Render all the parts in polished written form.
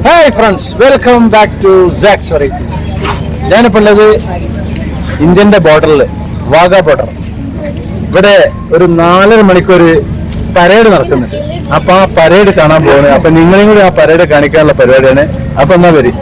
Hi friends, welcome back to sax varieties. ഞാനിപ്പോൾ ഉള്ളത് ഇന്ത്യൻ്റെ ബോർഡറിൽ, വാഗാ ബോർഡർ. ഇവിടെ ഒരു 4.5 മണിക്കൂർ പരേഡ് നടക്കുന്നുണ്ട്. അപ്പം ആ പരേഡ് കാണാൻ പോകുന്നത്. അപ്പം നിങ്ങളെയും കൂടി ആ പരേഡ് കാണിക്കാനുള്ള പരിപാടിയാണ്. അപ്പം എന്നാ വരും.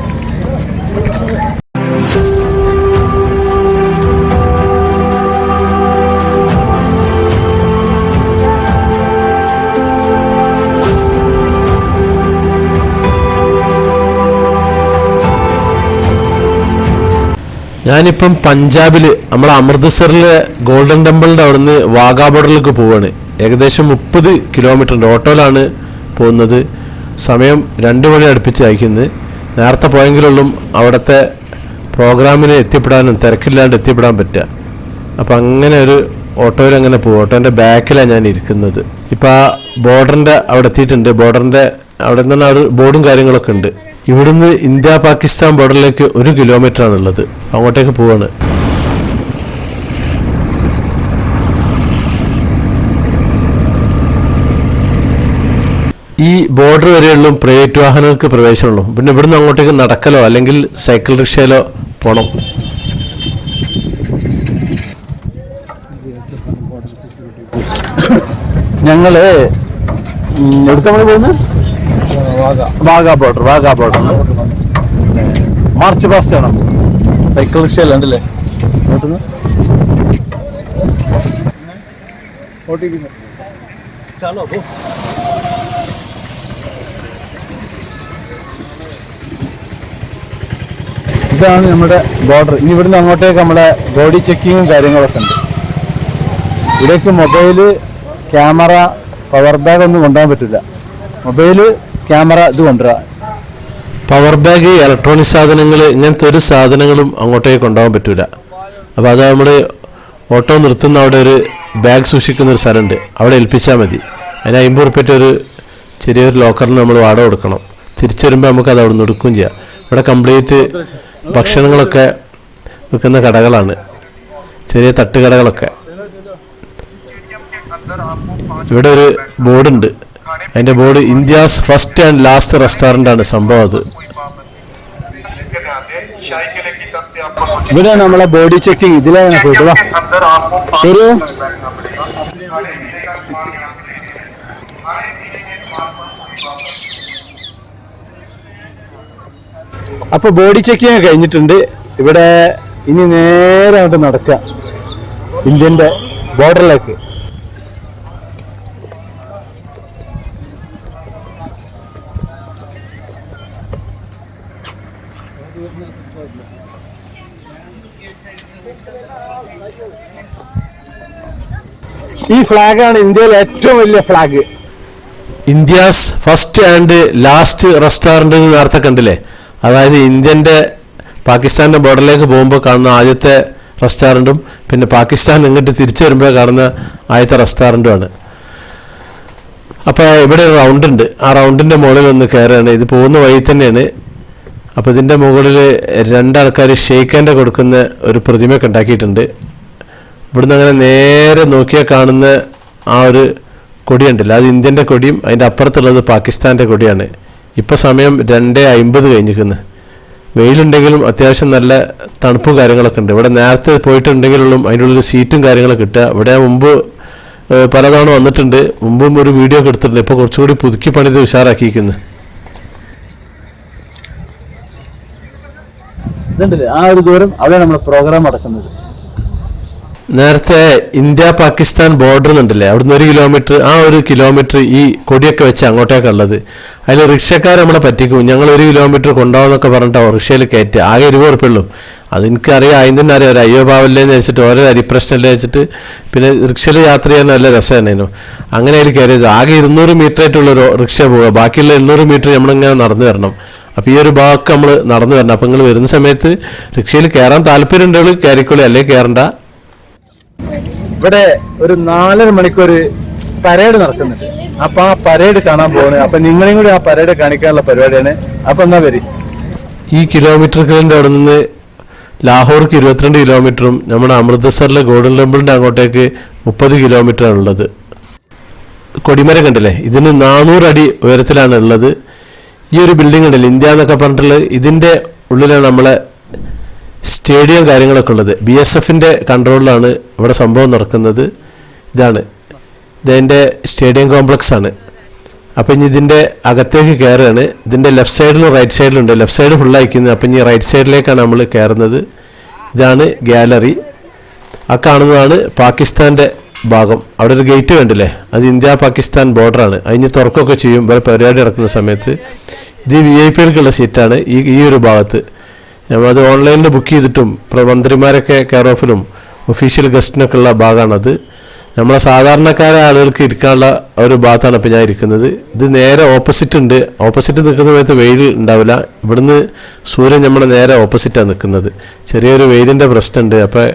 ഞാനിപ്പം പഞ്ചാബിൽ നമ്മളെ അമൃത്സറിലെ ഗോൾഡൻ ടെമ്പിളിൻ്റെ അവിടുന്ന് വാഗാ ബോർഡറിലേക്ക് പോവുകയാണ്. ഏകദേശം 30 കിലോമീറ്ററിൻ്റെ ഓട്ടോയിലാണ് പോകുന്നത്. സമയം 2 മണി അടുപ്പിച്ച് അയക്കുന്നത്. നേരത്തെ പോയെങ്കിലുള്ളൂ അവിടുത്തെ പ്രോഗ്രാമിന് എത്തിപ്പെടാനും തിരക്കില്ലാണ്ട് എത്തിപ്പെടാൻ പറ്റുക. അപ്പം അങ്ങനെ ഒരു ഓട്ടോയിൽ അങ്ങനെ പോകും. ഓട്ടോൻ്റെ ബാക്കിലാണ് ഞാൻ ഇരിക്കുന്നത്. ഇപ്പം ആ ബോർഡറിൻ്റെ അവിടെ എത്തിയിട്ടുണ്ട്. ബോർഡറിൻ്റെ അവിടെ നിന്ന് ഒരു ബോർഡും കാര്യങ്ങളൊക്കെ ഉണ്ട്. ഇവിടുന്ന് ഇന്ത്യ പാകിസ്ഥാൻ ബോർഡറിലേക്ക് 1 കിലോമീറ്റർ ആണുള്ളത്. അങ്ങോട്ടേക്ക് പോവാണ്. ഈ ബോർഡർ വരെയുള്ള പ്രൈവറ്റ് വാഹനങ്ങൾക്ക് പ്രവേശനമുള്ളൂ. പിന്നെ ഇവിടുന്ന് അങ്ങോട്ടേക്ക് നടക്കലോ അല്ലെങ്കിൽ സൈക്കിൾ റിക്ഷയിലോ പോകണം. ഞങ്ങള് എവിടുക്കാണ് പോകുന്നത്? വാഗാ ബോർഡർ മാർച്ച് പാസ്റ്റ് ആണ്. സൈക്കിൾ റിക്ഷ ഉണ്ടല്ലേ? ഇതാണ് നമ്മുടെ ബോർഡർ. ഇനി ഇവിടുന്ന് അങ്ങോട്ടേക്ക് നമ്മുടെ ബോഡി ചെക്കിങ്ങും കാര്യങ്ങളൊക്കെ ഉണ്ട്. ഇവിടേക്ക് മൊബൈല്, ക്യാമറ, പവർ ബാഗ് ഒന്നും കൊണ്ടുപോകാൻ പറ്റില്ല. മൊബൈല്, ക്യാമറ ഇത് കൊണ്ടുവരാം. പവർ ബാഗ്, ഇലക്ട്രോണിക് സാധനങ്ങൾ, ഇങ്ങനത്തെ ഒരു സാധനങ്ങളും അങ്ങോട്ടേക്ക് കൊണ്ടുപോകാൻ പറ്റില്ല. അപ്പോൾ അത് നമ്മൾ ഓട്ടോ നിർത്തുന്ന അവിടെ ഒരു ബാഗ് സൂക്ഷിക്കുന്ന ഒരു സ്ഥലമുണ്ട്. അവിടെ ഏൽപ്പിച്ചാൽ മതി. അതിന് 50 റുപ്യൻ്റെ ഒരു ചെറിയൊരു ലോക്കറിന് നമ്മൾ വാടക കൊടുക്കണം. തിരിച്ചു വരുമ്പോൾ നമുക്ക് അത് അവിടെ നിന്ന് എടുക്കുകയും ചെയ്യാം. ഇവിടെ കംപ്ലീറ്റ് ഭക്ഷണങ്ങളൊക്കെ വിൽക്കുന്ന കടകളാണ്, ചെറിയ തട്ടുകടകളൊക്കെ. ഇവിടെ ഒരു ബോർഡുണ്ട്. അതിൻ്റെ board India's first and last restaurant ആണ് സംഭവം. അത് ഇവിടെ നമ്മളെ ബോഡി ചെക്കിങ് ഇതിലാണ് പോയിട്ട്. അപ്പൊ ബോഡി ചെക്കിങ് കഴിഞ്ഞിട്ടുണ്ട്. ഇവിടെ ഇനി നേരെ അങ്ങോട്ട് നടക്കുക ഇന്ത്യൻ്റെ ബോർഡറിലേക്ക്. ഈ ഫ്ലാഗാണ് ഇന്ത്യയിലെ ഏറ്റവും വലിയ flag. India's first and last restaurant നേരത്തെ കണ്ടില്ലേ? അതായത് ഇന്ത്യൻ്റെ പാകിസ്ഥാൻ്റെ ബോർഡറിലേക്ക് പോകുമ്പോൾ കാണുന്ന ആദ്യത്തെ റെസ്റ്റോറൻറ്റും പിന്നെ പാകിസ്ഥാൻ ഇങ്ങോട്ട് തിരിച്ചു വരുമ്പോൾ കാണുന്ന ആദ്യത്തെ റെസ്റ്റോറൻറ്റുമാണ്. അപ്പോൾ ഇവിടെ ഒരു റൗണ്ട് ഉണ്ട്. ആ റൗണ്ടിൻ്റെ മുകളിൽ ഒന്ന് കയറുകയാണ്. ഇത് പോകുന്ന വഴി തന്നെയാണ്. അപ്പോൾ ഇതിൻ്റെ മുകളിൽ 2 ആൾക്കാർ ഷെയ്ക്ക് ഹാൻഡ് കൊടുക്കുന്ന ഒരു പ്രതിമയൊക്കെ ഉണ്ടാക്കിയിട്ടുണ്ട്. ഇവിടുന്ന് അങ്ങനെ നേരെ നോക്കിയാൽ കാണുന്ന ആ ഒരു കൊടിയുണ്ടല്ലോ, അത് ഇന്ത്യൻ്റെ കൊടിയും അതിൻ്റെ അപ്പുറത്തുള്ളത് പാകിസ്ഥാൻ്റെ കൊടിയാണ്. ഇപ്പോൾ സമയം 2:50 കഴിഞ്ഞിരിക്കുന്നു. വെയിലുണ്ടെങ്കിലും അത്യാവശ്യം നല്ല തണുപ്പും കാര്യങ്ങളൊക്കെ ഉണ്ട്. ഇവിടെ നേരത്തെ പോയിട്ടുണ്ടെങ്കിലും അതിൻ്റെ ഉള്ളിൽ സീറ്റും കാര്യങ്ങളൊക്കെ കിട്ടുക. ഇവിടെ മുമ്പ് പലതവണ വന്നിട്ടുണ്ട്. മുമ്പും ഒരു വീഡിയോ ഒക്കെ എടുത്തിട്ടുണ്ട്. ഇപ്പോൾ കുറച്ചുകൂടി പുതുക്കി പണിത് ഉഷാറാക്കിയിരിക്കുന്നു. ഇതുണ്ടല്ലേ ആ ഒരു ദൂരം, അവിടെ നമ്മൾ പ്രോഗ്രാം നടക്കുന്നത്. നേരത്തെ ഇന്ത്യ പാകിസ്ഥാൻ ബോർഡർ ഉണ്ടല്ലേ, അവിടുന്ന് 1 കിലോമീറ്റർ, ആ 1 കിലോമീറ്റർ ഈ കൊടിയൊക്കെ വെച്ച് അങ്ങോട്ടേക്കുള്ളത്. അതിൽ റിക്ഷക്കാർ നമ്മളെ പറ്റിക്കും. ഞങ്ങൾ 1 കിലോമീറ്റർ കൊണ്ടുപോകാമെന്നൊക്കെ പറഞ്ഞിട്ടാവും റിക്ഷയിൽ കയറ്റി. ആകെ 20 റുപ്യ ഉള്ളൂ. അതെനിക്കറിയാം, അതിന് തന്നെ അറിയാം. ഒരു അയ്യോ പാവല്ലേന്ന് വെച്ചിട്ട് ഓരോ അരിപ്രശ്നമല്ലേ വെച്ചിട്ട് പിന്നെ റിക്ഷയിൽ യാത്ര ചെയ്യാൻ നല്ല രസമായിരുന്നു. അങ്ങനെ അതിൽ കയറിയത്. ആകെ 200 മീറ്റർ ആയിട്ടുള്ളൊരു റിക്ഷ പോവുക. ബാക്കിയുള്ള 800 മീറ്റർ നമ്മളിങ്ങനെ നടന്നു വരണം. അപ്പോൾ ഈ ഒരു ഭാഗമൊക്കെ നമ്മൾ നടന്നു വരണം. അപ്പോൾ നിങ്ങൾ വരുന്ന സമയത്ത് റിക്ഷയിൽ കയറാൻ താല്പര്യം ഉണ്ടെങ്കിൽ കയറിക്കോളി, അല്ലെങ്കിൽ കയറണ്ട. ഇവിടെ ഒരു 4.5 മണിക്കൂർ പരേഡ് നടക്കുന്നുണ്ട്. അപ്പൊ ആ പരേഡ് കാണാൻ പോകുന്നത്. അപ്പൊ നിങ്ങളെയും കൂടി ആ പരേഡ് കാണിക്കാനുള്ള പരിപാടിയാണ്. അപ്പൊ എന്നാ വരും. ഈ കിലോമീറ്ററുകളുടെ അവിടെ നിന്ന് ലാഹോർക്ക് 22 കിലോമീറ്ററും നമ്മുടെ അമൃത്സറിലെ ഗോൾഡൻ ടെമ്പിളിൻ്റെ അങ്ങോട്ടേക്ക് 30 കിലോമീറ്ററാണുള്ളത്. കൊടിമരം കണ്ടില്ലേ, ഇതിന് 400 അടി ഉയരത്തിലാണ് ഉള്ളത്. ഈ ഒരു ബിൽഡിംഗ് ഉണ്ടല്ലോ ഇന്ത്യ എന്നൊക്കെ പറഞ്ഞിട്ടുള്ളത്, ഇതിൻ്റെ ഉള്ളിലാണ് നമ്മളെ സ്റ്റേഡിയം കാര്യങ്ങളൊക്കെ ഉള്ളത്. BSFൻ്റെ കൺട്രോളിലാണ് ഇവിടെ സംഭവം നടക്കുന്നത്. ഇതാണ് ഇതിൻ്റെ സ്റ്റേഡിയം കോംപ്ലക്സ് ആണ്. അപ്പം ഇനി ഇതിൻ്റെ അകത്തേക്ക് കയറുകയാണ്. ഇതിൻ്റെ ലെഫ്റ്റ് സൈഡിലും റൈറ്റ് സൈഡിലും ഉണ്ട്. ലെഫ്റ്റ് സൈഡ് ഫുള്ളായിരിക്കുന്നത്. അപ്പം ഇനി റൈറ്റ് സൈഡിലേക്കാണ് നമ്മൾ കയറുന്നത്. ഇതാണ് ഗാലറി. ആ കാണുന്നതാണ് പാകിസ്ഥാൻ്റെ ഭാഗം. അവിടെ ഒരു ഗേറ്റ് കണ്ടില്ലേ, അത് ഇന്ത്യ പാകിസ്ഥാൻ ബോർഡറാണ്. അതിന് തുറക്കുകയൊക്കെ ചെയ്യും വേറെ പരിപാടി നടക്കുന്ന സമയത്ത്. ഇത് VIP-കൾക്കുള്ള സീറ്റാണ് ഈ ഒരു ഭാഗത്ത്. നമ്മളത് ഓൺലൈനിൽ ബുക്ക് ചെയ്തിട്ടും മന്ത്രിമാരൊക്കെ കെയർ ഓഫിലും ഒഫീഷ്യൽ ഗസ്റ്റിനൊക്കെ ഉള്ള ഭാഗമാണത്. നമ്മളെ സാധാരണക്കാരായ ആളുകൾക്ക് ഇരിക്കാനുള്ള ഒരു ഭാഗത്താണ് ഇപ്പോൾ ഞാൻ ഇരിക്കുന്നത്. ഇത് നേരെ ഓപ്പോസിറ്റ് ഉണ്ട്. ഓപ്പോസിറ്റ് നിൽക്കുന്ന സമയത്ത് വെയിൽ ഉണ്ടാവില്ല. ഇവിടുന്ന് സൂര്യൻ നമ്മുടെ നേരെ ഓപ്പോസിറ്റാണ് നിൽക്കുന്നത്. ചെറിയൊരു വെയിലിൻ്റെ പ്രശ്നമുണ്ട്. അപ്പോൾ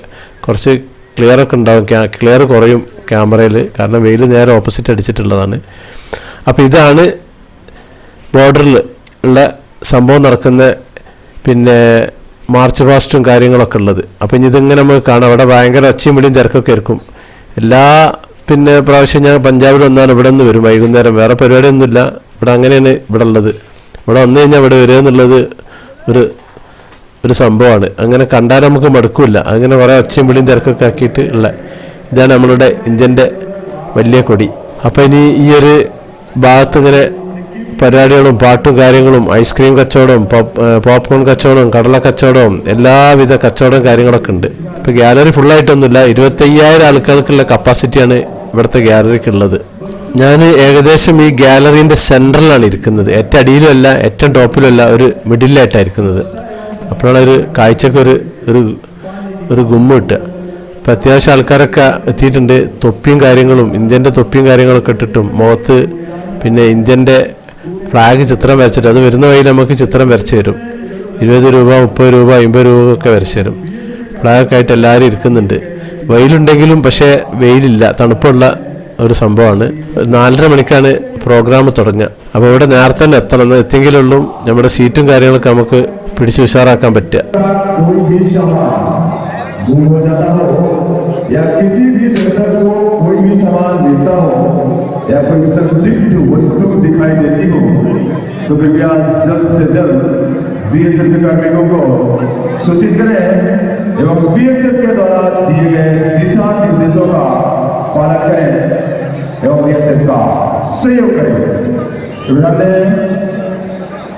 കുറച്ച് ക്ലിയറൊക്കെ ഉണ്ടാവും, ക്ലിയർ കുറയും ക്യാമറയിൽ, കാരണം വെയിൽ നേരെ ഓപ്പോസിറ്റ് അടിച്ചിട്ടുള്ളതാണ്. അപ്പോൾ ഇതാണ് ബോർഡറിൽ ഉള്ള സംഭവം നടക്കുന്ന പിന്നെ മാർച്ച് പാസ്റ്റും കാര്യങ്ങളൊക്കെ ഉള്ളത്. അപ്പോൾ ഇനി ഇതിങ്ങനെ നമുക്ക് കാണാം. അവിടെ ഭയങ്കര ഒച്ചയും വിളിയും തിരക്കൊക്കെ ആയിരിക്കും. എല്ലാ പിന്നെ പ്രാവശ്യം ഞാൻ പഞ്ചാബിൽ വന്നാണ് ഇവിടെ നിന്ന് വരും വൈകുന്നേരം. വേറെ പരിപാടിയൊന്നുമില്ല ഇവിടെ. അങ്ങനെയാണ് ഇവിടെ ഉള്ളത്. ഇവിടെ വന്നു കഴിഞ്ഞാൽ ഇവിടെ വരിക എന്നുള്ളത് ഒരു സംഭവമാണ്. അങ്ങനെ കണ്ടാൽ നമുക്ക് മടുക്കില്ല. അങ്ങനെ കുറേ ഒച്ചയും വിളിയും തിരക്കൊക്കെ ആക്കിയിട്ട് ഉള്ള ഇതാണ് നമ്മളുടെ ഇന്ത്യൻ്റെ വലിയ കൊടി. അപ്പോൾ ഇനി ഈ ഒരു ഭാഗത്ത് ഇങ്ങനെ പരിപാടികളും പാട്ടും കാര്യങ്ങളും ഐസ്ക്രീം കച്ചവടവും പോപ്കോൺ കച്ചവടവും കടല കച്ചവടവും എല്ലാവിധ കച്ചവടവും കാര്യങ്ങളൊക്കെ ഉണ്ട്. ഇപ്പോൾ ഗാലറി ഫുള്ളായിട്ടൊന്നുമില്ല. 25,000 ആൾക്കാർക്കുള്ള കപ്പാസിറ്റിയാണ് ഇവിടുത്തെ ഗാലറിക്കുള്ളത്. ഞാൻ ഏകദേശം ഈ ഗാലറീൻ്റെ സെൻട്രലാണ് ഇരിക്കുന്നത്. ഏറ്റവും അടിയിലും അല്ല ഏറ്റവും ടോപ്പിലും അല്ല, ഒരു മിഡിലായിട്ടാണ് ഇരിക്കുന്നത്. അപ്പോഴാണ് ഒരു കാഴ്ചക്ക് ഒരു ഗുമ്മ കിട്ടുക. അപ്പോൾ അത്യാവശ്യം ആൾക്കാരൊക്കെ എത്തിയിട്ടുണ്ട്. തൊപ്പിയും കാര്യങ്ങളും ഇന്ത്യൻ്റെ തൊപ്പിയും കാര്യങ്ങളൊക്കെ ഇട്ടിട്ടും മുഖത്ത് പിന്നെ ഇന്ത്യൻ്റെ ഫ്ലാഗ് ചിത്രം വരച്ചിട്ട്, അത് വരുന്ന വഴിയിൽ നമുക്ക് ചിത്രം വരച്ച് തരും. 20 രൂപ 30 രൂപ 50 രൂപ ഒക്കെ വരച്ച് തരും. ഫ്ലാഗൊക്കെ ആയിട്ട് എല്ലാവരും ഇരിക്കുന്നുണ്ട്. വെയിലുണ്ടെങ്കിലും പക്ഷേ വെയിലില്ല, തണുപ്പുള്ള ഒരു സംഭവമാണ്. 4:30 മണിക്കാണ് പ്രോഗ്രാം തുടങ്ങുക. അപ്പോൾ ഇവിടെ നേരത്തെ തന്നെ എത്തണം. എത്തിയെങ്കിലുള്ളൂ നമ്മുടെ സീറ്റും കാര്യങ്ങളൊക്കെ നമുക്ക് പിടിച്ച് ഉഷാറാക്കാൻ പറ്റുക. या किसी भी दर्शक को कोई भी सामान मिलता हो या कोई संदिग्ध वस्तु दिखाई देती हो तो कृपया जल्द से जल्द BSF के कार्मिकों को सूचित करें एवं BSF के द्वारा दिए गए दिशा निर्देशों का पालन करें एवं BSF का सहयोग करें।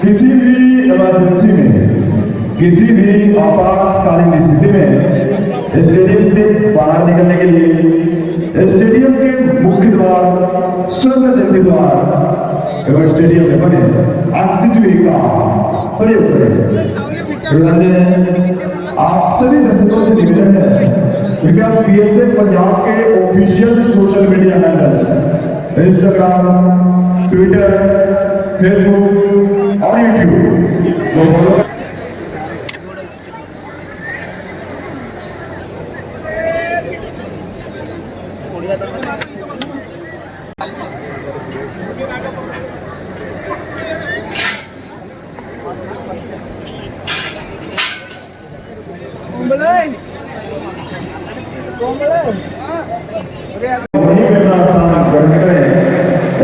किसी भी इमरजेंसी में, किसी भी आपातकालीन स्थिति में स्टेडियम से बाहर निकलने के लिए स्टेडियम के मुख्य द्वार, स्वर्ग जयंती द्वार एवं स्टेडियम में बने आक्सीजन का प्रयोग करें। आप सभी दर्शकों से निवेदन है कृपया BSF पंजाब के official social media handles Instagram, Twitter, Facebook और यूट्यूब को फॉलो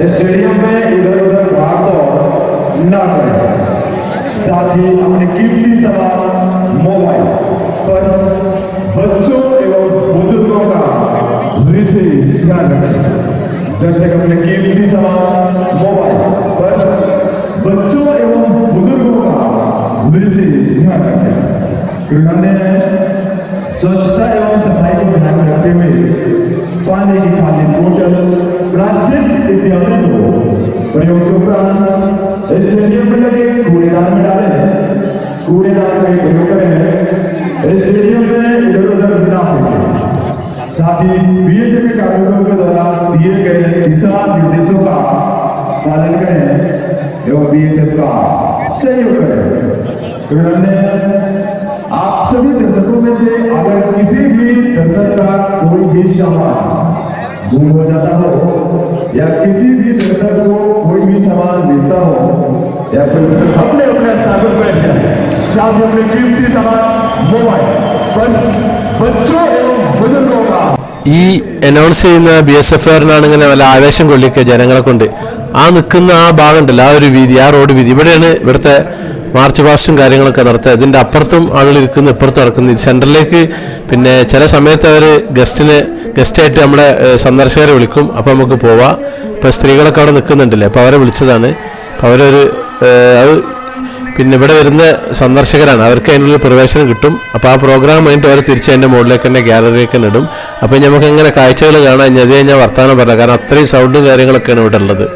स्टेडियम में इधर उधर भाग दौड़ न करें। साथ ही अपने कीमती सामान, मोबाइल, पर्स, बच्चों एवं बुजुर्गों का विशेष ध्यान रखें। दर्शक अपने कीमती सामान, मोबाइल, पर्स, बच्चों एवं बुजुर्गों का विशेष ध्यान रखें। उन्होंने स्वच्छता एवं सफाई को ध्यान में रखते हुए पानी की खाली बोतल, प्लास्टिक इत्यादि को प्रयोग के उपरांत स्टेडियम में लगे कूड़ेदान में डालें। कूड़ेदान का प्रयोग करें। स्टेडियम में इधर उधर न फेंकें। साथ ही BSF के कार्मिकों के द्वारा दिए गए दिशा निर्देशों का पालन करें एवं BSF का सहयोग करें। उन्होंने आप सभी दर्शकों में से अगर किसी भी दर्शक का कोई भी सामान गुम हो जाता हो या किसी भी दर्शक को कोई भी सामान मिलता हो या कोई अपने स्थान पर बैठ जाए। साथ ही अपने कीमती सामान, मोबाइल, पर्स, बच्चों एवं बुजुर्गों का ഈ അനൗൺസ് ചെയ്യുന്ന BSFകാരനാണ് ഇങ്ങനെ വല്ല ആവേശം കൊള്ളിക്കുക ജനങ്ങളെ കൊണ്ട്. ആ നിൽക്കുന്ന ആ ഭാഗം ഉണ്ടല്ലോ, ആ ഒരു വീതി, ആ റോഡ് വീതി, ഇവിടെയാണ് ഇവിടുത്തെ മാർച്ച് പാസ്റ്റും കാര്യങ്ങളൊക്കെ നടത്തുക. ഇതിൻ്റെ അപ്പുറത്തും ആളുകൾ ഇരിക്കുന്നു, ഇപ്പുറത്തും നടക്കുന്നു. സെൻറ്ററിലേക്ക് പിന്നെ ചില സമയത്ത് അവർ ഗസ്റ്റായിട്ട് നമ്മളെ സന്ദർശകരെ വിളിക്കും. അപ്പോൾ നമുക്ക് പോവാം. ഇപ്പോൾ സ്ത്രീകളൊക്കെ അവിടെ നിൽക്കുന്നുണ്ടല്ലേ, അപ്പോൾ അവരെ വിളിച്ചതാണ്. അപ്പോൾ അവരൊരു അത് പിന്നെ ഇവിടെ വരുന്ന സന്ദർശകരാണ്, അവർക്ക് അതിനുള്ള പ്രവേശനം കിട്ടും. അപ്പോൾ ആ പ്രോഗ്രാം കഴിഞ്ഞിട്ട് അവർ തിരിച്ച് അതിൻ്റെ മുകളിലേക്ക് തന്നെ ഗ്യാലറിയിലേക്ക് തന്നെ ഇടും. അപ്പോൾ നമുക്ക് എങ്ങനെ കാഴ്ചകൾ കാണാൻ അതേ ഞാൻ വർത്തമാനം പറയാം, കാരണം അത്രയും സൗണ്ടും കാര്യങ്ങളൊക്കെയാണ് ഇവിടെ ഉള്ളത്.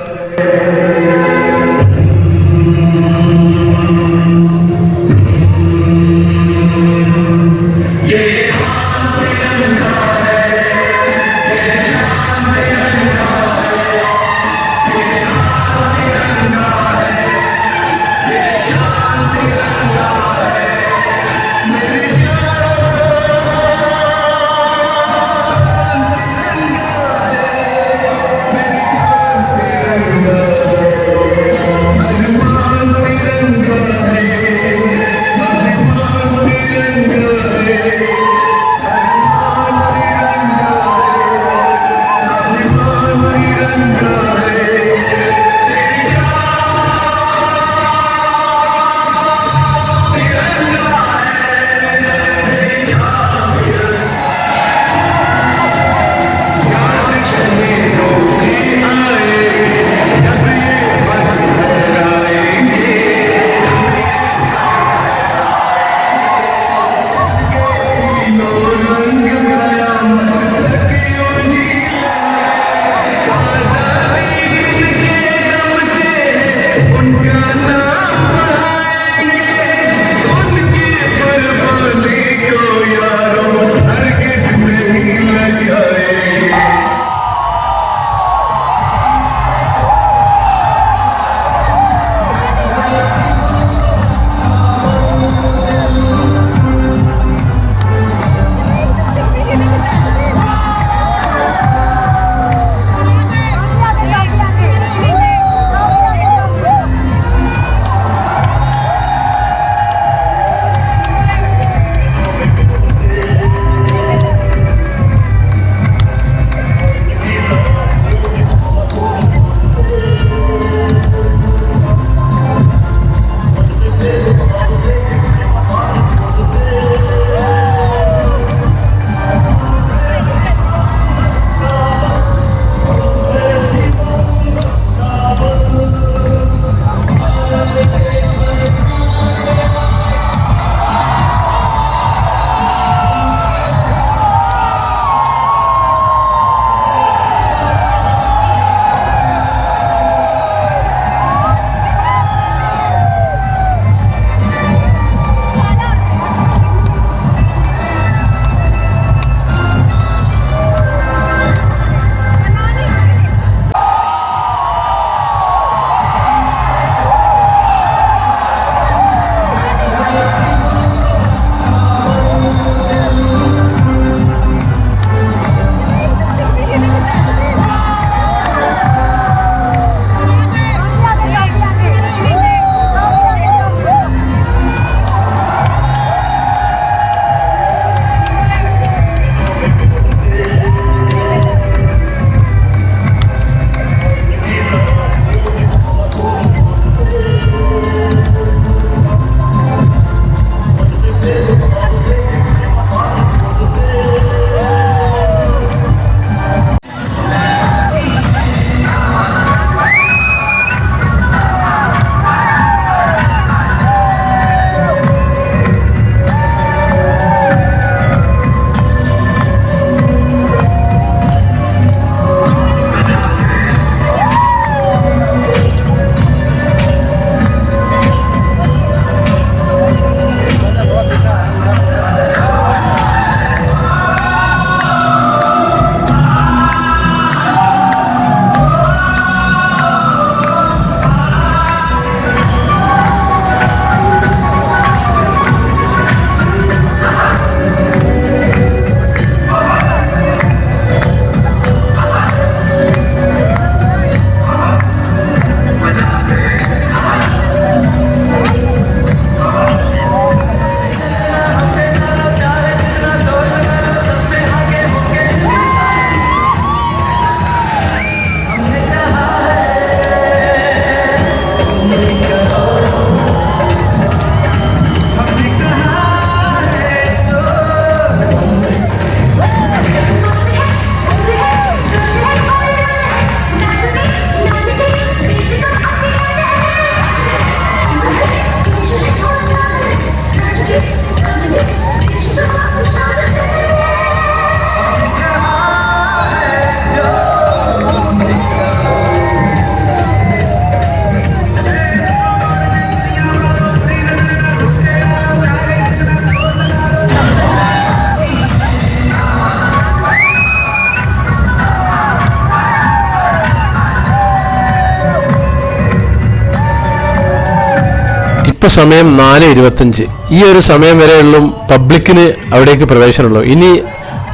ഇപ്പോൾ സമയം 4:25. ഈ ഒരു സമയം വരെയുള്ള പബ്ലിക്കിന് അവിടേക്ക് പ്രവേശനമുള്ളൂ. ഇനി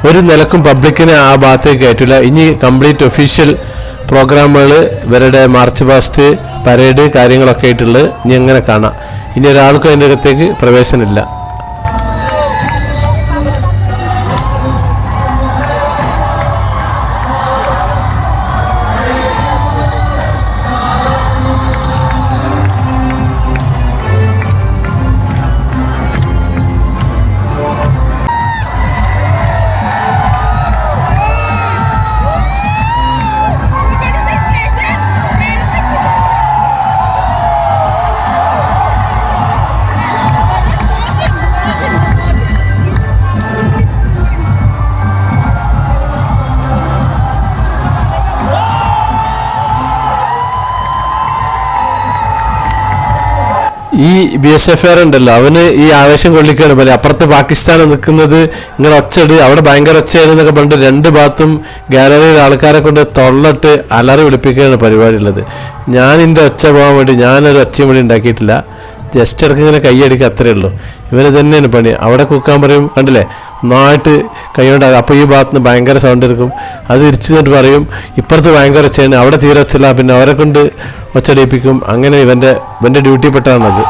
ഒരു നിലക്കും പബ്ലിക്കിനെ ആ ഭാഗത്തേക്ക് കയറ്റില്ല. ഇനി കംപ്ലീറ്റ് ഒഫീഷ്യൽ പ്രോഗ്രാമുകൾ, ഇവരുടെ മാർച്ച് പാസ്റ്റ്, പരേഡ് കാര്യങ്ങളൊക്കെ ആയിട്ടുള്ളത് ഇനി എങ്ങനെ കാണാം. ഇനി ഒരാൾക്കും അതിൻ്റെ അകത്തേക്ക് പ്രവേശനമില്ല. ഈ BSF ഉണ്ടല്ലോ, അവന് ഈ ആവേശം കൊള്ളിക്കുകയാണ് പോലെ. അപ്പുറത്ത് പാകിസ്ഥാൻ നിൽക്കുന്നത് ഇങ്ങനെ ഒച്ചട്, അവിടെ ഭയങ്കര ഒച്ചയാണെന്നൊക്കെ പറഞ്ഞിട്ട് രണ്ട് ഭാഗത്തും ഗാലറിയിൽ ആൾക്കാരെ കൊണ്ട് തൊള്ളിട്ട് അലറി വിളിപ്പിക്കുകയാണ് പരിപാടി ഉള്ളത്. ഞാൻ എൻ്റെ ഒച്ച പോകാൻ വേണ്ടി ഞാനൊരു ഒച്ചയും വേണ്ടി ഉണ്ടാക്കിയിട്ടില്ല. ജസ്റ്റ് ഇടയ്ക്ക് ഇങ്ങനെ കൈയടിക്കുക, അത്രയേ ഉള്ളൂ. ഇവര് തന്നെയാണ് പണി. അവിടെ കുക്കാൻ പറയും, കണ്ടില്ലേ, നന്നായിട്ട് കൈയുണ്ടാകും. അപ്പോൾ ഈ ഭാഗത്ത് നിന്ന് ഭയങ്കര സൗണ്ട് എടുക്കും. അത് തിരിച്ചു നിന്നിട്ട് പറയും ഇപ്പുറത്ത് ഭയങ്കര ഒച്ചയാണ്, അവിടെ തീരെ ഒച്ചയില്ല, പിന്നെ അവരെ കൊണ്ട് ഒച്ചടിപ്പിക്കും. അങ്ങനെ ഇവൻ്റെ ഡ്യൂട്ടി പെട്ടതാണത്.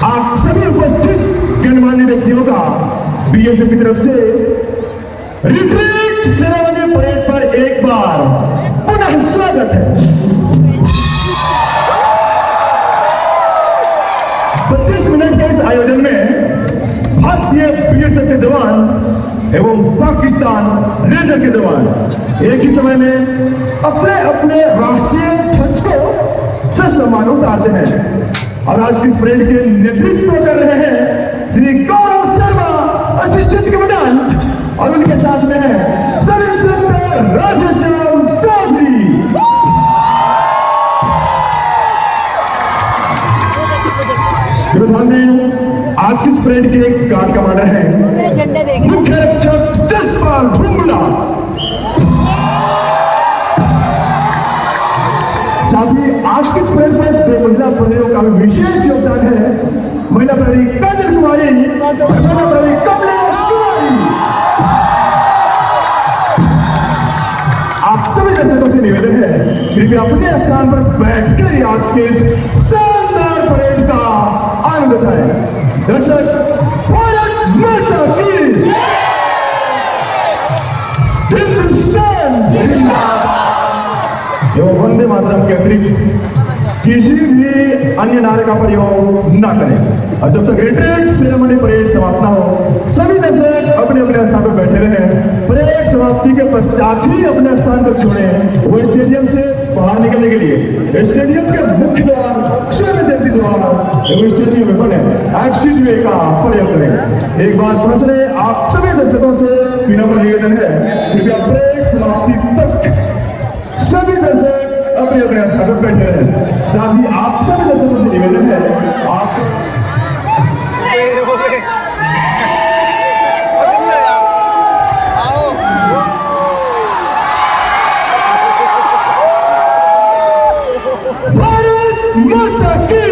आप सभी उपस्थित गणमान्य व्यक्तियों का बीएसएफ की तरफ से रिट्रीट सेरेमनी परेड पर एक बार पुनः स्वागत है। 25 मिनट के इस आयोजन में भारतीय बीएसएफ के जवान एवं पाकिस्तान रेंजर के जवान एक ही समय में अपने अपने राष्ट्रीय ध्वज को सम्मान उतारते हैं और आज की इस परेड के नेतृत्व कर रहे हैं श्री गौरव शर्मा, असिस्टेंट कमांडेंट, और उनके साथ में है सब इंस्पेक्टर राधेश्याम चौधरी। आज की इस परेड के गार्ड कमांडर हैं मुख्य रक्षक जसपाल भुंगला। साथ ही आज की इस परेड में दो महिला प्रहरियों का भी विशेष योगदान है। महिला प्रहरी काजल कुमारी और महिला प्रहरी कमलेश कुमारी। आप सभी दर्शकों से निवेदन है कृपया अपने स्थान पर बैठकर आज के इस शानदार परेड का आनंद उठाएं। दर्शक, भारत माता की हिंदुस्तान जिंदाबाद एवं वंदे मातरम के अतिरिक्त किसी भी अन्य नारे का प्रयोग न करें। और जब तक रिट्रीट सेरेमनी परेड समाप्त ना हो सभी दर्शक अपने अपने स्थान पर बैठे रहें। परेड समाप्ति के पश्चात ही अपने स्थान पर छोड़ें। वो स्टेडियम से बाहर निकलने के लिए स्टेडियम के मुख्य द्वार, स्वर्ण जयंती द्वार एवं स्टेडियम में बने एक्सिट वे का प्रयोग करें। एक बार पुनः से आप सभी दर्शकों से विनम्र निवेदन है कृपया परेड समाप्ति तक सभी दर्शक अपने अपने स्थान पर बैठे रहे। साथ ही आप सभी दर्शकों से निवेदन है आप भारत माता की,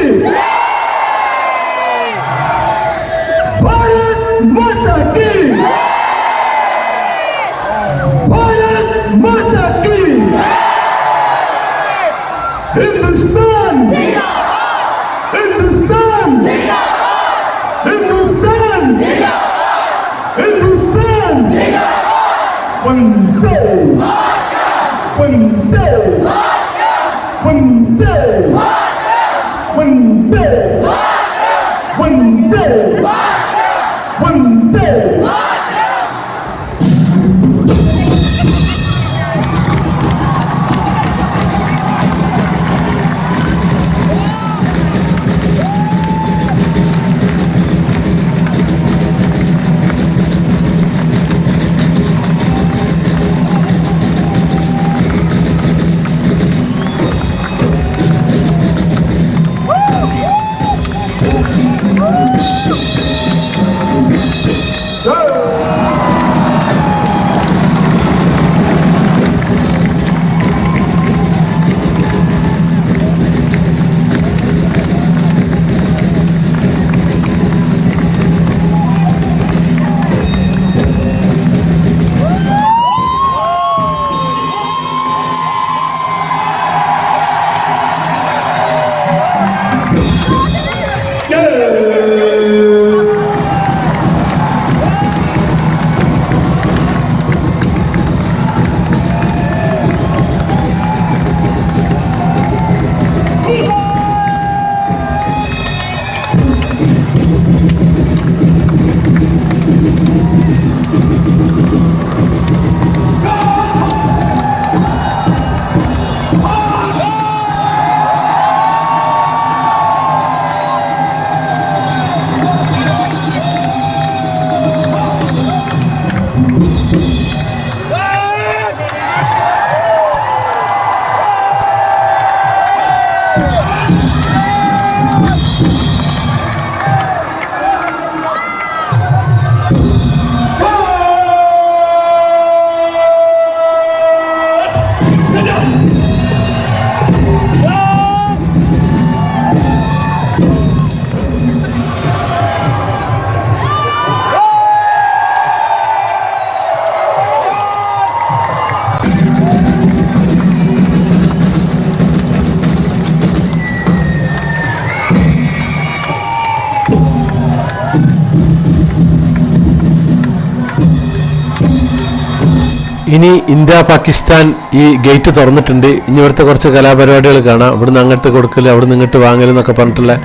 भारत माता की, भारत माता की, हिंदुस्तान हिंदुस्तान हिंदुस्तान हिंदुस्तान वंदे वंदे वंदे वंदे वंदे वंदे। ഇനി ഇന്ത്യ പാകിസ്ഥാൻ ഈ ഗേറ്റ് തുറന്നിട്ടുണ്ട്. ഇനി ഇവിടുത്തെ കുറച്ച് കലാപരിപാടികൾ കാണാം. ഇവിടുന്ന് അങ്ങോട്ട് കൊടുക്കൽ, അവിടുന്ന് ഇങ്ങോട്ട് വാങ്ങൽ എന്നൊക്കെ പറഞ്ഞിട്ടുള്ള.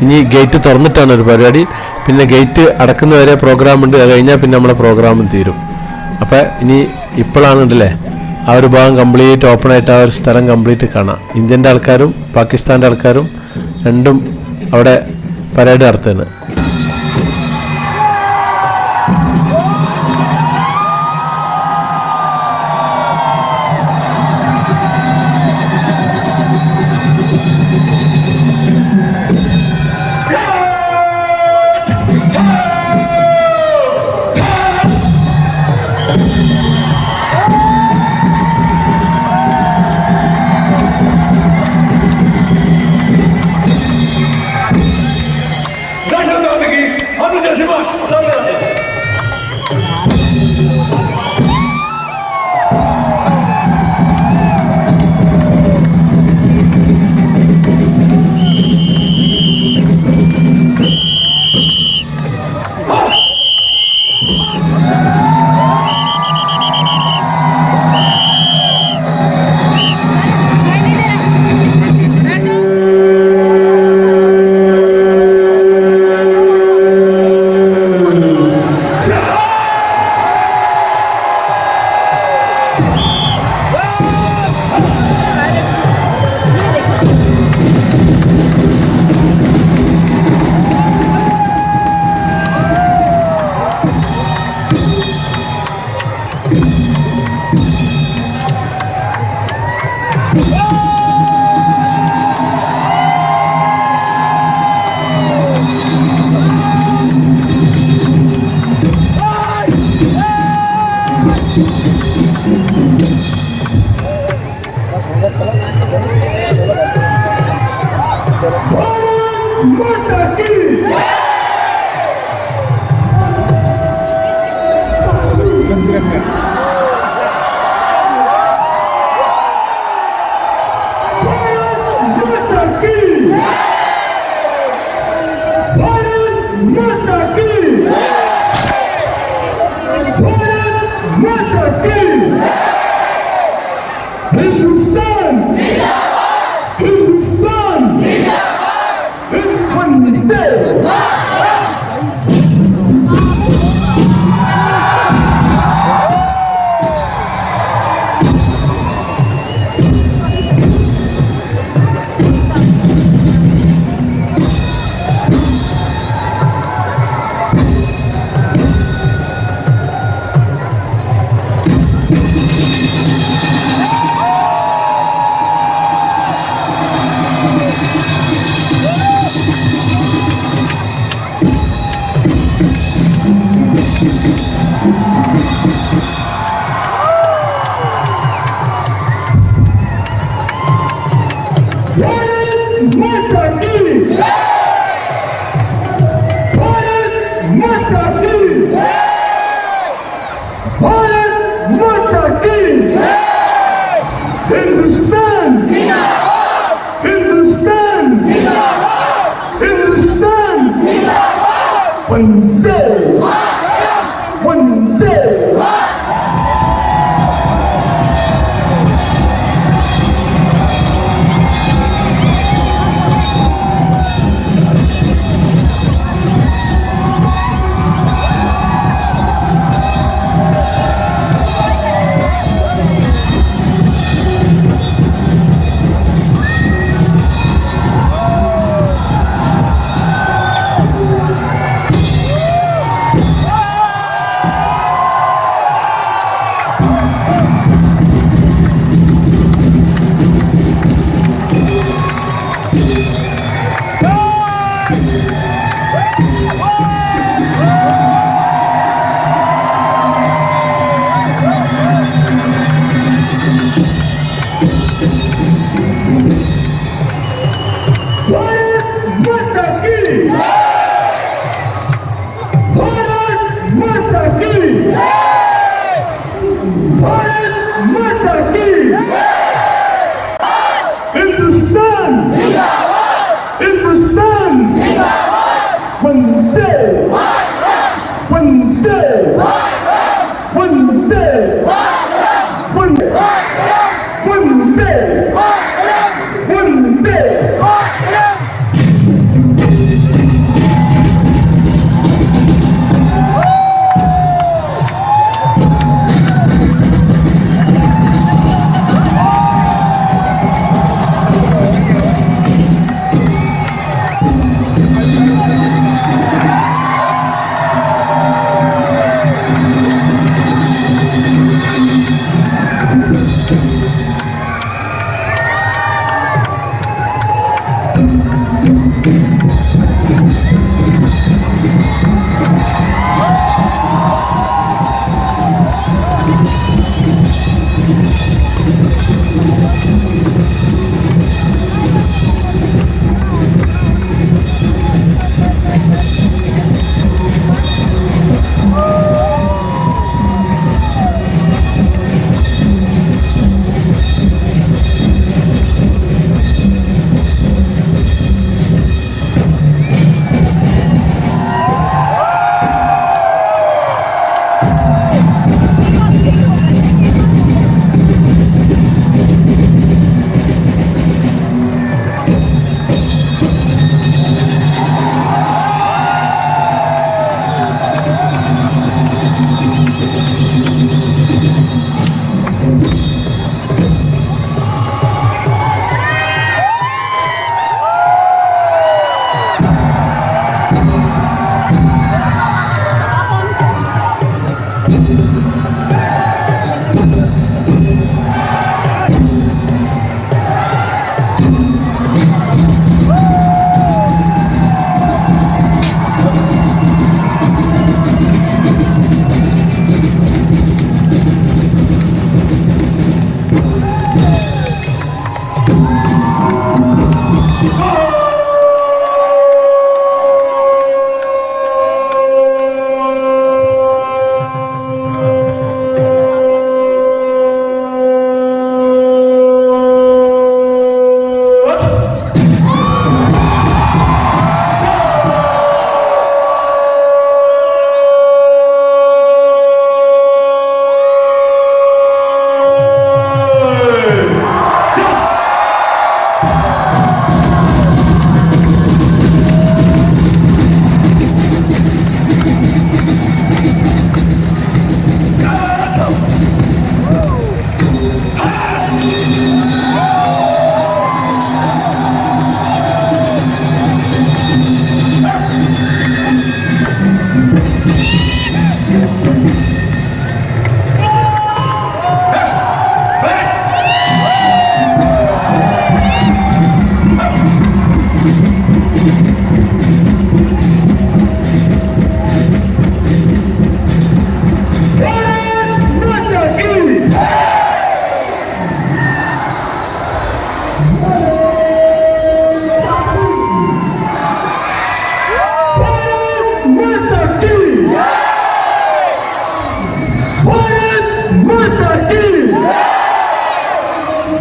ഇനി ഗേറ്റ് തുറന്നിട്ടാണ് ഒരു പരിപാടി. പിന്നെ ഗേറ്റ് അടക്കുന്നവരെ പ്രോഗ്രാം ഉണ്ട്. അത് കഴിഞ്ഞാൽ പിന്നെ നമ്മളെ പ്രോഗ്രാമും തീരും. അപ്പോൾ ഇനി ഇപ്പോഴാണുണ്ടല്ലേ ആ ഒരു ഭാഗം കംപ്ലീറ്റ് ഓപ്പണായിട്ട് ആ ഒരു സ്ഥലം കംപ്ലീറ്റ് കാണാം. ഇന്ത്യൻ്റെ ആൾക്കാരും പാകിസ്ഥാൻ്റെ ആൾക്കാരും രണ്ടും അവിടെ പരേഡ് നടത്തുകയാണ്.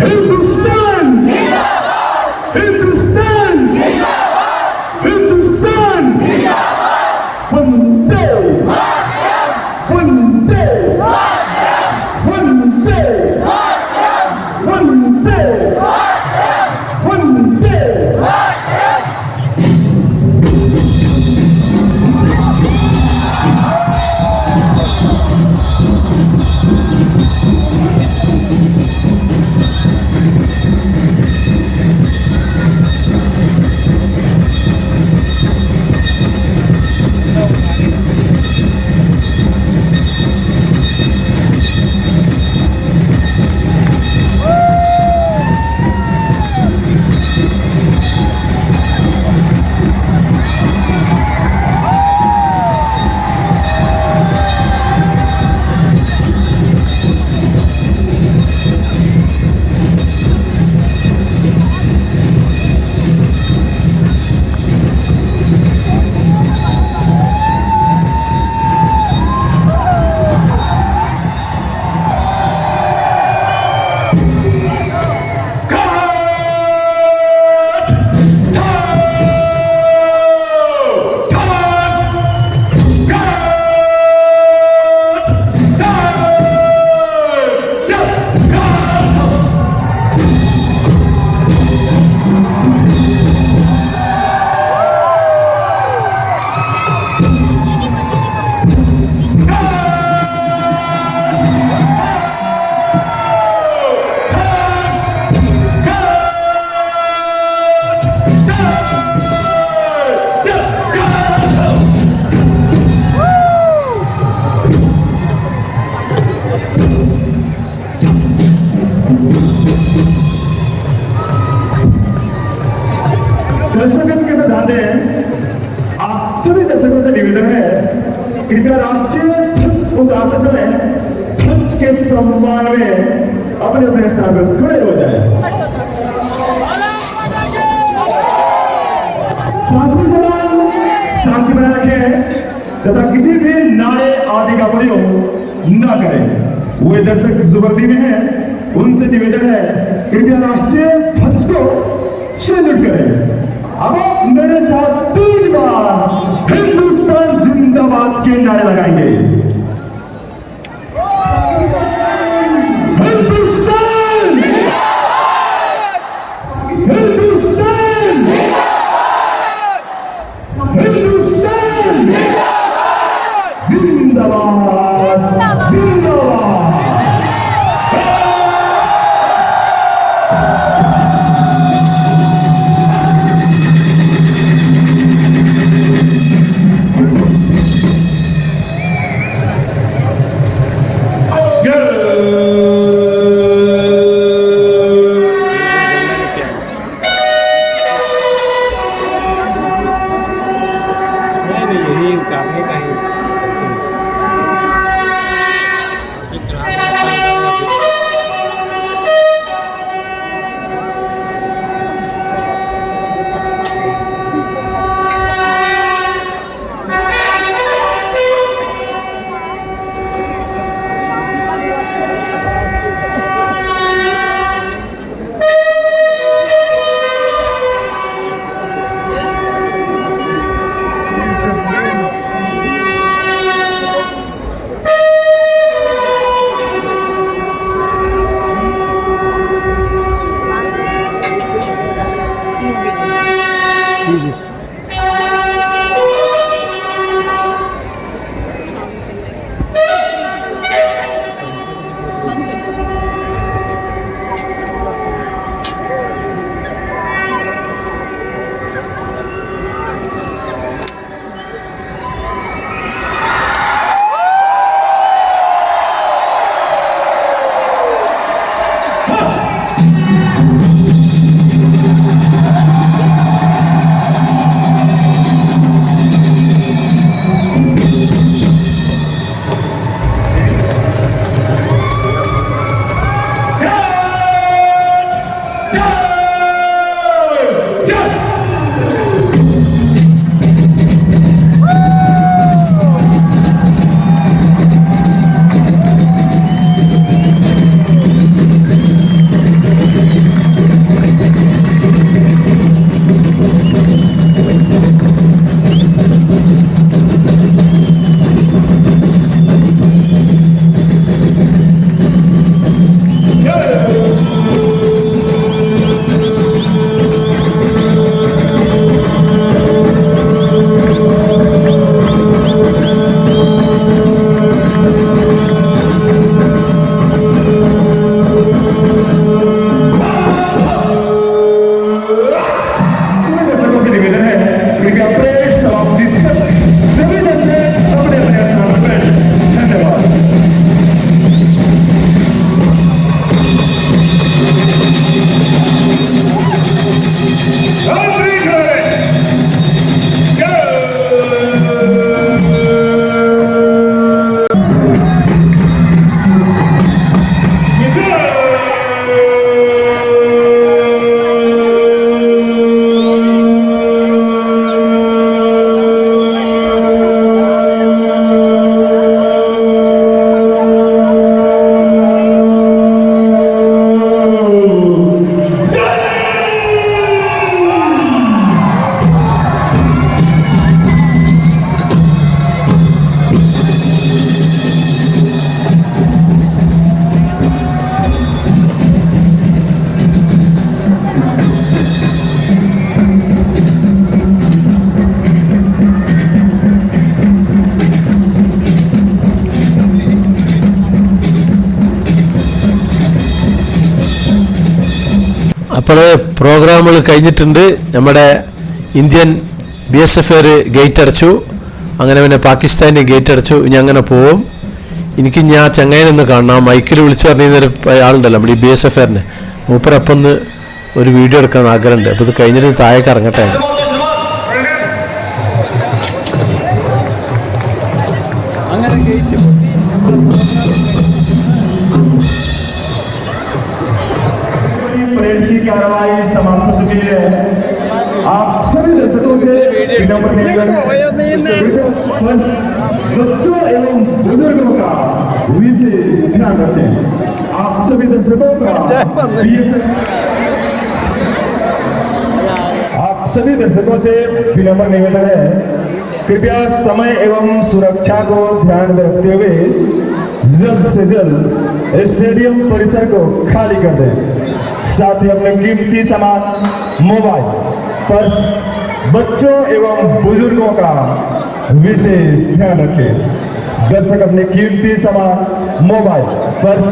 हिंदुस्तान हिंदुस्तान हिंदुस्तान वंदे वंदे वंदे वंदे वंदे दर्शकों के ध्यान दें, आप सभी दर्शकों से निवेदन है, कृपया राष्ट्रीय ध्वज उतारते समय ध्वज के सम्मान में अपने अपने स्थान पर खड़े हो जाएं। साधु जवान शांति बनाए रखें तथा किसी भी नारे आदि का प्रयोग न करें। वे दर्शक जुबर्दी में हैं, उनसे निवेदन है, कृपया राष्ट्रीय ध्वज को सैल्यूट करें। अब आप मेरे साथ 3 बार हिंदुस्तान जिंदाबाद के नारे लगाएंगे। हिंदुस्तान हिंदुस्तान हिंदुस्तान जिंदाबाद जिंदाबाद। അപ്പോൾ പ്രോഗ്രാമുകൾ കഴിഞ്ഞിട്ടുണ്ട്. നമ്മുടെ ഇന്ത്യൻ BSF ഗേറ്റ് അടച്ചു, അങ്ങനെ പിന്നെ പാകിസ്ഥാൻ്റെ ഗേറ്റ് അടച്ചു. ഇനി അങ്ങനെ പോവും. എനിക്ക് ഞാൻ ചങ്ങായിനൊന്ന് കാണണം. മൈക്കിൽ വിളിച്ചു പറഞ്ഞൊരു ആളുണ്ടല്ലോ നമ്മുടെ ഈ BSF മൂപ്പരപ്പം ഒന്ന് ഒരു വീഡിയോ എടുക്കാൻ ആഗ്രഹമുണ്ട്. അപ്പോൾ ഇത് കഴിഞ്ഞിട്ട് താഴേക്ക് ഇറങ്ങട്ടെ. അങ്ങനെ ഗേറ്റ് परेड की कार्रवाई समाप्त हो चुकी है। आप सभी दर्शकों से विनम्र निवेदन बच्चों एवं बुजुर्गों का विशेष ध्यान रखें। आप सभी दर्शकों का आप सभी दर्शकों से विनम्र निवेदन है, कृपया समय एवं सुरक्षा को ध्यान में रखते हुए जल्द से जल्द स्टेडियम परिसर को खाली कर दें। साथ ही अपने कीमती सामान, मोबाइल, पर्स, बच्चों एवं बुजुर्गों का विशेष ध्यान रखें। दर्शक अपने कीमती सामान, मोबाइल, पर्स,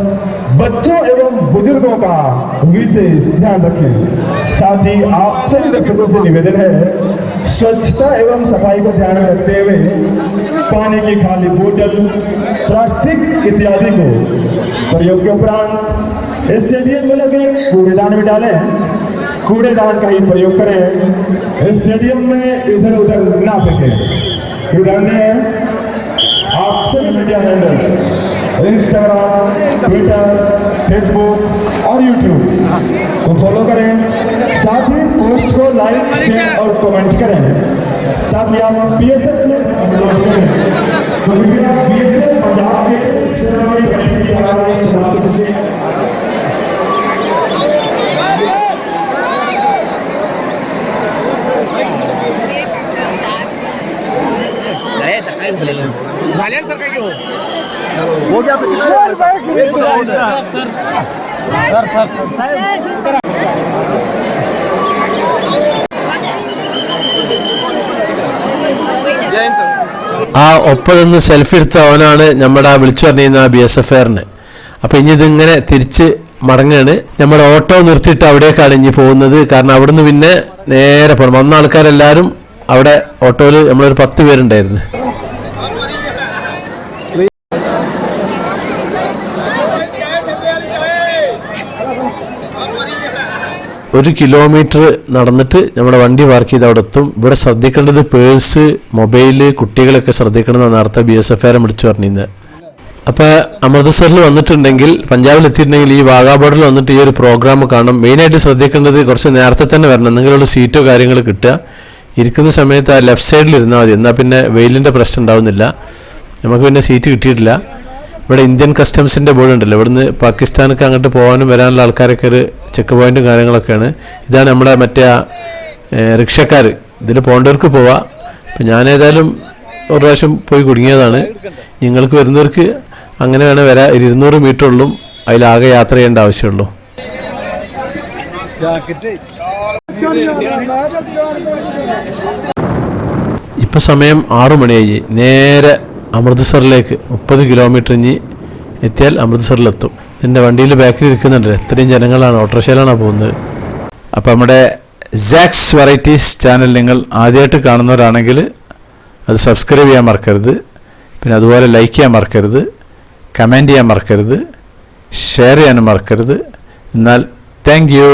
बच्चों एवं बुजुर्गों का विशेष ध्यान रखें। साथ ही आप सभी दर्शकों से निवेदन है, स्वच्छता एवं सफाई को ध्यान में रखते हुए पानी की खाली बोतल, प्लास्टिक इत्यादि को प्रयोग के उपरांत स्टेडियम में लगे कूड़ेदान में डालें। कूड़ेदान का ही प्रयोग करें, स्टेडियम में इधर उधर ना फेंकें। कूड़ेदान में आप सभी media handles Instagram, Twitter, Facebook और यूट्यूब को फॉलो करें। साथ ही पोस्ट को लाइक, शेयर और कमेंट करें ताकि आप BSF में अपलोड करें। तो कृपया BSF पंजाब के हो गया ആ ഒപ്പം നിന്ന് സെൽഫി എടുത്ത അവനാണ് നമ്മുടെ വിളിച്ചു പറഞ്ഞിരുന്ന BSF. അപ്പോൾ ഇനി ഇതിങ്ങനെ തിരിച്ച് മടങ്ങാണ്. നമ്മുടെ ഓട്ടോ നിർത്തിയിട്ട് അവിടേക്കാണ് ഇനി പോകുന്നത്. കാരണം അവിടുന്ന് പിന്നെ നേരെ പോകണം. വന്ന ആൾക്കാരെല്ലാവരും അവിടെ ഓട്ടോയിൽ നമ്മളൊരു 10 പേരുണ്ടായിരുന്നു. ഒരു കിലോമീറ്റർ നടന്നിട്ട് നമ്മുടെ വണ്ടി പാർക്ക് ചെയ്ത് അവിടെ എത്തും. ഇവിടെ ശ്രദ്ധിക്കേണ്ടത് പേഴ്സ്, മൊബൈല്, കുട്ടികളൊക്കെ ശ്രദ്ധിക്കണമെന്നാണ് നേരത്തെ BSF വിളിച്ചു പറഞ്ഞിരുന്നത്. അപ്പോൾ അമൃത്സറിൽ വന്നിട്ടുണ്ടെങ്കിൽ, പഞ്ചാബിൽ എത്തിയിട്ടുണ്ടെങ്കിൽ ഈ വാഗാ ബോർഡറിൽ വന്നിട്ട് ഈ ഒരു പ്രോഗ്രാം കാണും. മെയിനായിട്ട് ശ്രദ്ധിക്കേണ്ടത് കുറച്ച് നേരത്തെ തന്നെ വരണം. എന്തെങ്കിലും സീറ്റോ കാര്യങ്ങൾ കിട്ടുക. ഇരിക്കുന്ന സമയത്ത് ആ ലെഫ്റ്റ് സൈഡിൽ ഇരുന്നാൽ മതി. എന്നാൽ പിന്നെ വെയിലിൻ്റെ പ്രശ്നം ഉണ്ടാവുന്നില്ല. നമുക്ക് പിന്നെ സീറ്റ് കിട്ടിയിട്ടില്ല. ഇവിടെ ഇന്ത്യൻ കസ്റ്റംസിൻ്റെ ബോർഡ് ഉണ്ടല്ലോ, ഇവിടുന്ന് പാകിസ്ഥാനൊക്കെ അങ്ങോട്ട് പോകാനും വരാനുള്ള ആൾക്കാരൊക്കെ ഒരു ചെക്ക് പോയിൻറ്റും കാര്യങ്ങളൊക്കെയാണ്. ഇതാണ് നമ്മുടെ മറ്റേ റിക്ഷക്കാർ. ഇതിൽ പോകേണ്ടവർക്ക് പോവാം. അപ്പം ഞാനേതായാലും ഒരു പ്രാവശ്യം പോയി കുടുങ്ങിയതാണ്. നിങ്ങൾക്ക് വരുന്നവർക്ക് അങ്ങനെ വേണേൽ വരാം. 200 മീറ്റർ ഉള്ളൂ, അതിലാകെ യാത്ര ചെയ്യേണ്ട ആവശ്യമുള്ളൂ. ഇപ്പം സമയം 6 മണിയായി. നേരെ അമൃത്സറിലേക്ക് 30 കിലോമീറ്റർ ഇഞ്ഞ് എത്തിയാൽ അമൃത്സറിലെത്തും. എൻ്റെ വണ്ടിയിൽ ബാക്കിൽ ഇരിക്കുന്നുണ്ടല്ലോ, ഇത്രയും ജനങ്ങളാണ്. ഓട്ടോറിക്ഷയിലാണ് പോകുന്നത്. അപ്പോൾ നമ്മുടെ സാക്സ് വെറൈറ്റീസ് ചാനൽ നിങ്ങൾ ആദ്യമായിട്ട് കാണുന്നവരാണെങ്കിൽ അത് സബ്സ്ക്രൈബ് ചെയ്യാൻ മറക്കരുത്. പിന്നെ അതുപോലെ ലൈക്ക് ചെയ്യാൻ മറക്കരുത്, കമൻറ്റ് ചെയ്യാൻ മറക്കരുത്, ഷെയർ ചെയ്യാനും മറക്കരുത്. എന്നാൽ താങ്ക് യു.